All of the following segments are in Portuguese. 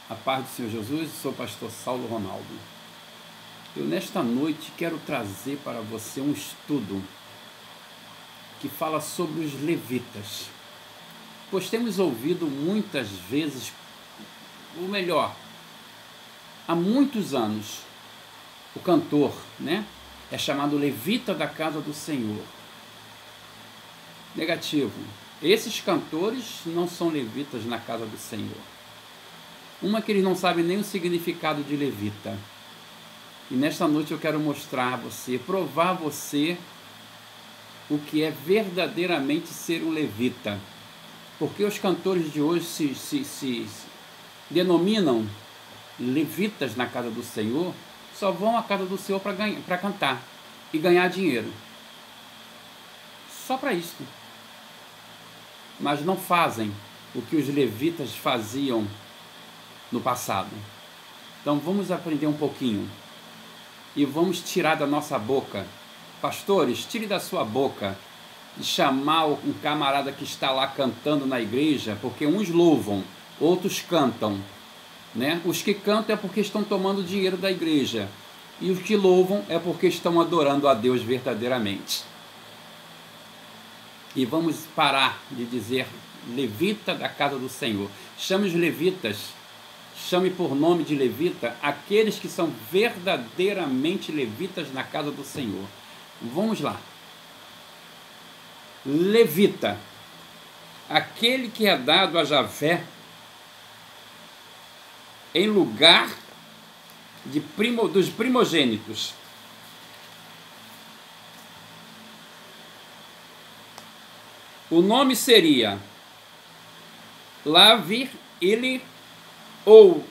A paz do Senhor Jesus, sou o pastor Saulo Ronaldo. Eu nesta noite quero trazer para você um estudo que fala sobre os levitas, pois temos ouvido muitas vezes, ou melhor, há muitos anos, o cantor, é chamado levita da casa do Senhor. Negativo, esses cantores não são levitas na casa do Senhor. Uma que eles não sabem nem o significado de levita. E nesta noite eu quero mostrar a você, provar a você o que é verdadeiramente ser um levita. Porque os cantores de hoje se denominam levitas na casa do Senhor, só vão à casa do Senhor para cantar e ganhar dinheiro. Só para isso. Mas não fazem o que os levitas faziam no passado. Então vamos aprender um pouquinho e vamos tirar da nossa boca, pastores, tire da sua boca de chamar um camarada que está lá cantando na igreja, porque uns louvam, outros cantam, Os que cantam é porque estão tomando dinheiro da igreja e os que louvam é porque estão adorando a Deus verdadeiramente. E vamos parar de dizer levita da casa do Senhor. Chame os levitas, chame por nome de levita aqueles que são verdadeiramente levitas na casa do Senhor. Vamos lá. Levita, aquele que é dado a Javé em lugar dos primogênitos. O nome seria Lavi, Ili ou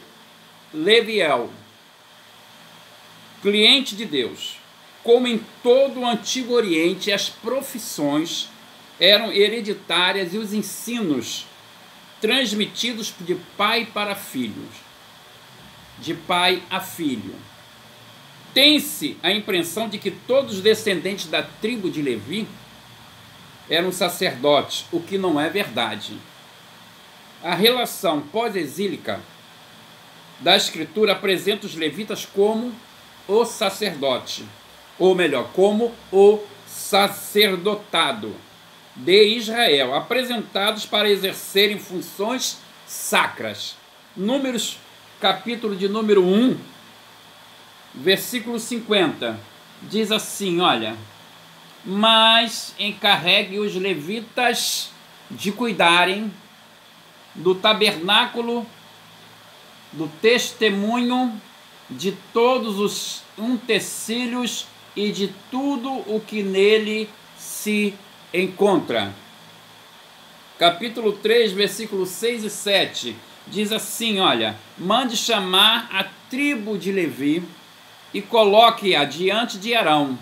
Leviel, cliente de Deus. Como em todo o Antigo Oriente, as profissões eram hereditárias e os ensinos transmitidos de pai para filhos, de pai a filho. Tem-se a impressão de que todos os descendentes da tribo de Levi eram sacerdotes, o que não é verdade. A relação pós-exílica da Escritura apresenta os levitas como o sacerdote, ou melhor, como o sacerdotado de Israel, apresentados para exercerem funções sacras. Números, capítulo de número 1, versículo 50, diz assim, olha: mas encarregue os levitas de cuidarem do tabernáculo, do testemunho, de todos os utensílios e de tudo o que nele se encontra. Capítulo 3, versículos 6 e 7, diz assim, olha: mande chamar a tribo de Levi e coloque-a diante de Arão,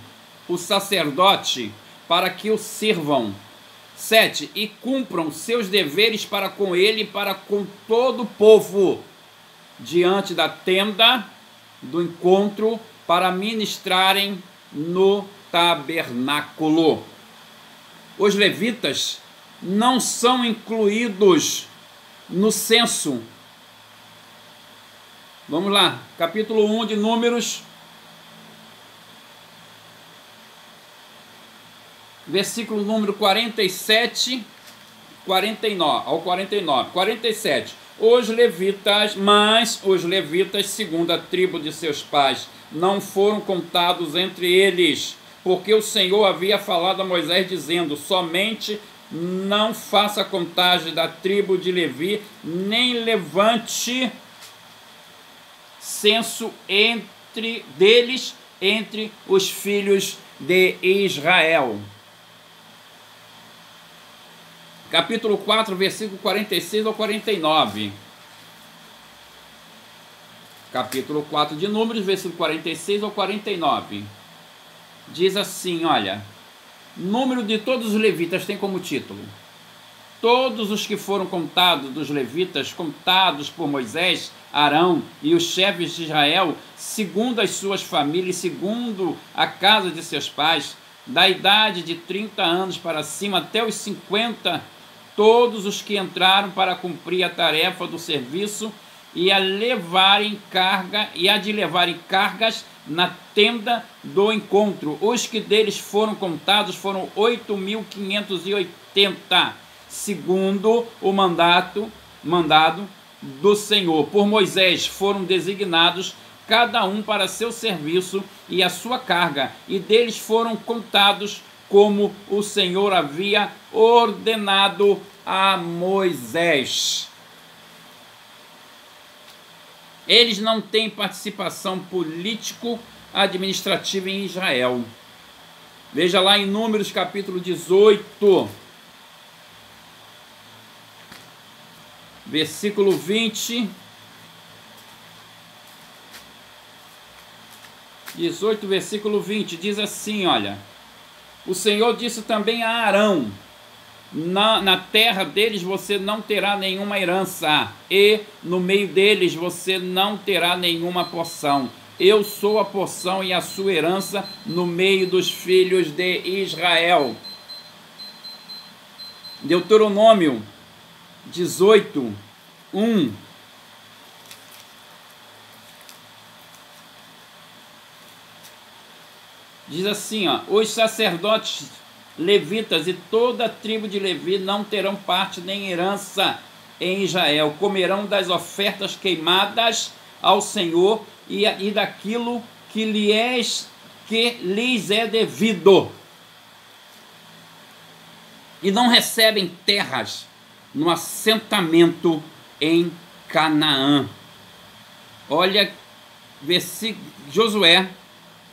o sacerdote, para que o sirvam. 7. E cumpram seus deveres para com ele e para com todo o povo, diante da tenda do encontro, para ministrarem no tabernáculo. Os levitas não são incluídos no censo. Vamos lá, capítulo 1 de Números, versículo número 47, 49, 47. Mas os levitas, segundo a tribo de seus pais, não foram contados entre eles, porque o Senhor havia falado a Moisés, dizendo: somente não faça contagem da tribo de Levi, nem levante censo entre os filhos de Israel. Capítulo 4, versículo 46 ao 49. Capítulo 4 de Números, versículo 46 ao 49. Diz assim, olha: número de todos os levitas tem como título: todos os que foram contados dos levitas, contados por Moisés, Arão e os chefes de Israel, segundo as suas famílias, segundo a casa de seus pais, da idade de 30 anos para cima até os 50, todos os que entraram para cumprir a tarefa do serviço e a de levarem cargas na tenda do encontro. Os que deles foram contados foram 8.580, segundo o mandado do Senhor. Por Moisés foram designados cada um para seu serviço e a sua carga, e deles foram contados como o Senhor havia ordenado a Moisés. Eles não têm participação político-administrativa em Israel. Veja lá em Números capítulo 18, versículo 20. 18, versículo 20, diz assim, olha: o Senhor disse também a Arão: na terra deles você não terá nenhuma herança, e no meio deles você não terá nenhuma porção. Eu sou a porção e a sua herança no meio dos filhos de Israel. Deuteronômio 18, 1. Diz assim, ó: os sacerdotes levitas e toda a tribo de Levi não terão parte nem herança em Israel. Comerão das ofertas queimadas ao Senhor e daquilo que lhes é devido. E não recebem terras no assentamento em Canaã. Olha, Josué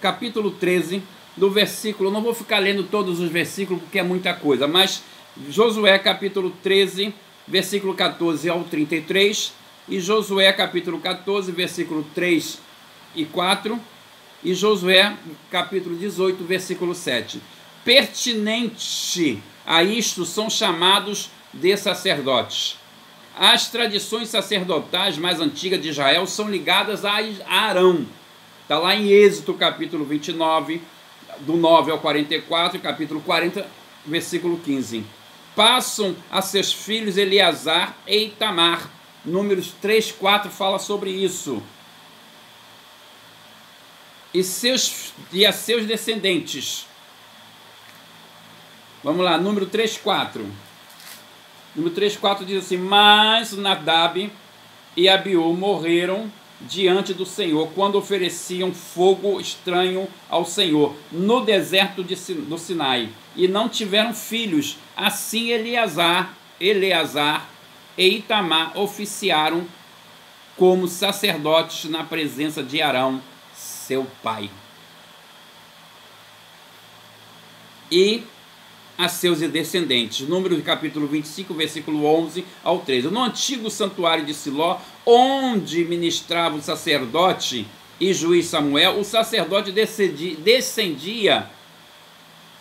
capítulo 13, do versículo, não vou ficar lendo todos os versículos porque é muita coisa, mas Josué capítulo 13, versículo 14 ao 33, e Josué capítulo 14, versículo 3 e 4, e Josué capítulo 18, versículo 7. Pertinente a isto são chamados de sacerdotes. As tradições sacerdotais mais antigas de Israel são ligadas a Arão. Está lá em Êxodo capítulo 29, do 9 ao 44, capítulo 40, versículo 15. Passam a seus filhos Eleazar e Itamar. Números 3, 4 fala sobre isso. E a seus descendentes. Vamos lá, número 3, 4. Número 3, 4 diz assim: mas Nadab e Abiú morreram diante do Senhor, quando ofereciam fogo estranho ao Senhor, no deserto do Sinai, e não tiveram filhos. Assim Eleazar e Itamar oficiaram como sacerdotes na presença de Arão, seu pai. E a seus descendentes. Números capítulo 25, versículo 11 ao 13. No antigo santuário de Siló, onde ministrava o sacerdote e juiz Samuel, o sacerdote descendia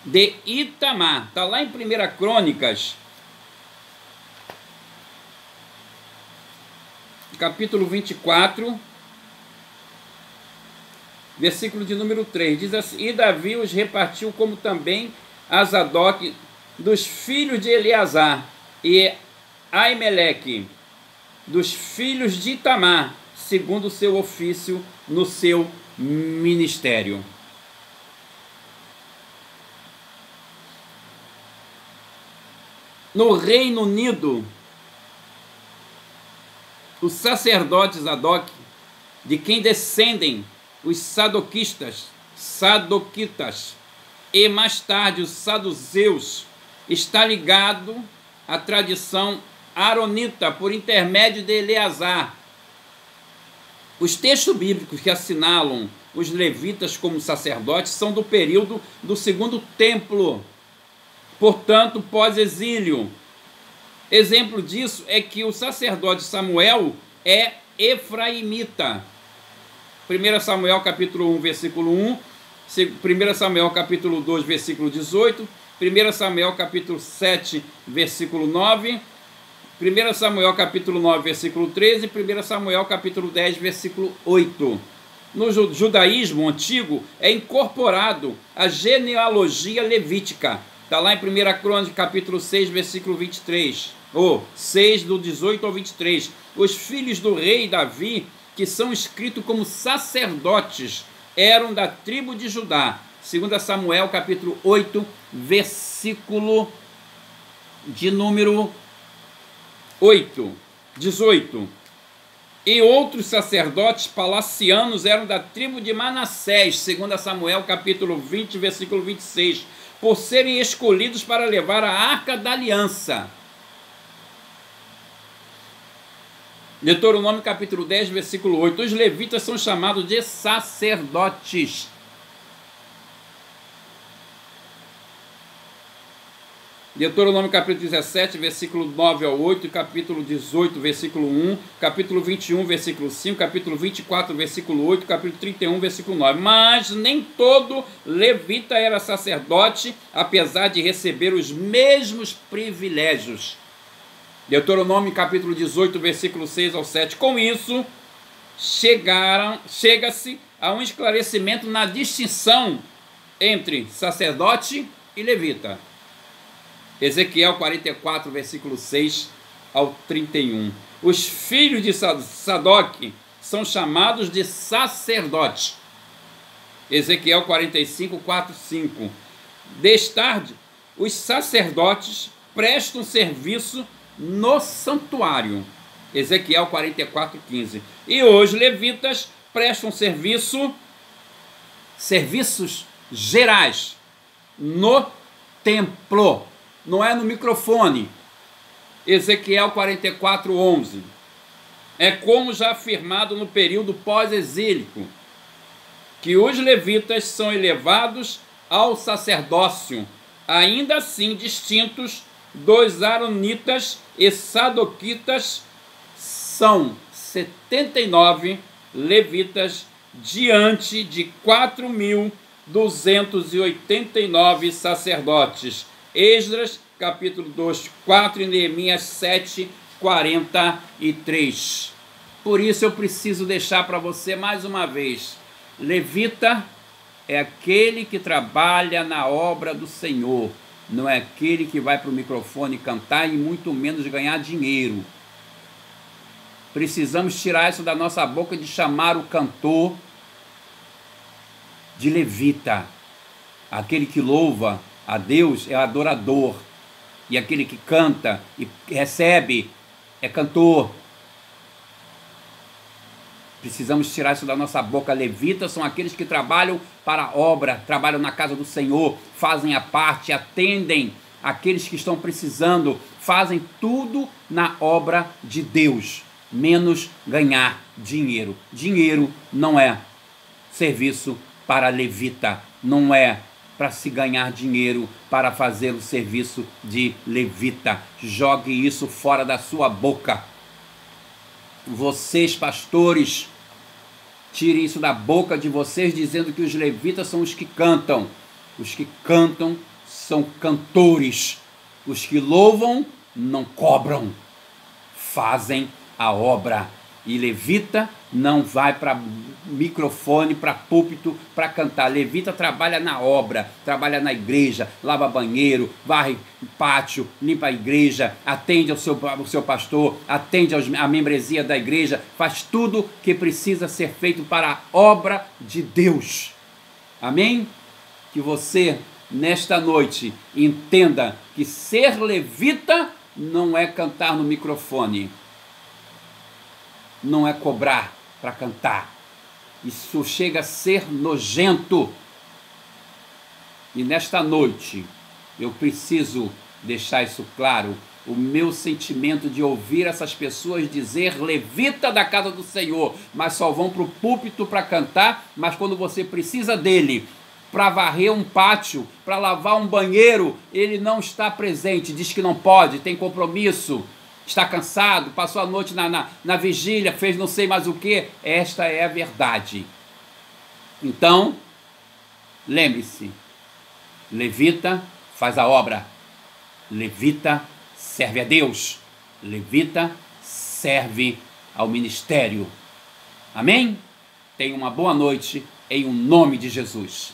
de Itamar. Está lá em 1 Crônicas, capítulo 24, versículo de número 3. Diz assim: e Davi os repartiu como também a Zadok dos filhos de Eleazar e Aimeleque dos filhos de Itamar, segundo o seu ofício no seu ministério. No Reino Unido, os sacerdotes Zadok, de quem descendem os sadoquitas, e mais tarde os saduceus, está ligado à tradição aronita por intermédio de Eleazar. Os textos bíblicos que assinalam os levitas como sacerdotes são do período do Segundo Templo, portanto pós-exílio. Exemplo disso é que o sacerdote Samuel é efraimita. 1 Samuel capítulo 1, versículo 1, 1 Samuel capítulo 2, versículo 18, 1 Samuel capítulo 7, versículo 9, 1 Samuel capítulo 9, versículo 13, e 1 Samuel capítulo 10, versículo 8. No judaísmo antigo é incorporado a genealogia levítica. Está lá em 1 Crônicas capítulo 6, versículo 23. ou 6, do 18 ao 23. Os filhos do rei Davi, que são escritos como sacerdotes, eram da tribo de Judá. 2 Samuel, capítulo 8, versículo de número 18. E outros sacerdotes palacianos eram da tribo de Manassés, 2 Samuel, capítulo 20, versículo 26, por serem escolhidos para levar a arca da aliança. Deuteronômio capítulo 10, versículo 8. Os levitas são chamados de sacerdotes. Deuteronômio capítulo 17, versículo 9 ao 8, capítulo 18, versículo 1, capítulo 21, versículo 5, capítulo 24, versículo 8, capítulo 31, versículo 9. Mas nem todo levita era sacerdote, apesar de receber os mesmos privilégios. Deuteronômio capítulo 18, versículo 6 ao 7. Com isso, chega-se a um esclarecimento na distinção entre sacerdote e levita. Ezequiel 44, versículo 6 ao 31. Os filhos de Sadoc são chamados de sacerdote. Ezequiel 45, 4, 5. Destarde, os sacerdotes prestam serviço no santuário. Ezequiel 44, 15. E os levitas prestam serviços gerais no templo. Não é no microfone. Ezequiel 44, 11. É como já afirmado no período pós-exílico, que os levitas são elevados ao sacerdócio, ainda assim distintos dos aronitas e sadoquitas. São 79 levitas diante de 4.289 sacerdotes. Esdras, capítulo 2, 4 e Neemias 7, 43. Por isso eu preciso deixar para você mais uma vez. Levita é aquele que trabalha na obra do Senhor. Não é aquele que vai para o microfone cantar e muito menos ganhar dinheiro. Precisamos tirar isso da nossa boca de chamar o cantor de levita. Aquele que louva a Deus é adorador, e aquele que canta e recebe é cantor. Precisamos tirar isso da nossa boca. Levitas são aqueles que trabalham para a obra, trabalham na casa do Senhor, fazem a parte, atendem aqueles que estão precisando, fazem tudo na obra de Deus, menos ganhar dinheiro. Dinheiro não é serviço para levita, não é para se ganhar dinheiro para fazer o serviço de levita. Jogue isso fora da sua boca. Vocês, pastores, tirem isso da boca de vocês, dizendo que os levitas são os que cantam. Os que cantam são cantores. Os que louvam não cobram, fazem a obra. E levita não vai para microfone, para púlpito, para cantar. Levita trabalha na obra, trabalha na igreja, lava banheiro, varre pátio, limpa a igreja, atende ao seu pastor, atende à membresia da igreja, faz tudo que precisa ser feito para a obra de Deus. Amém? Que você, nesta noite, entenda que ser levita não é cantar no microfone, não é cobrar para cantar. Isso chega a ser nojento. E nesta noite eu preciso deixar isso claro. O meu sentimento de ouvir essas pessoas dizer levita da casa do Senhor, mas só vão para o púlpito para cantar, mas quando você precisa dele para varrer um pátio, para lavar um banheiro, ele não está presente, diz que não pode, tem compromisso, está cansado, passou a noite na vigília, fez não sei mais o que. Esta é a verdade. Então, lembre-se, levita faz a obra, levita serve a Deus, levita serve ao ministério. Amém? Tenha uma boa noite em nome de Jesus.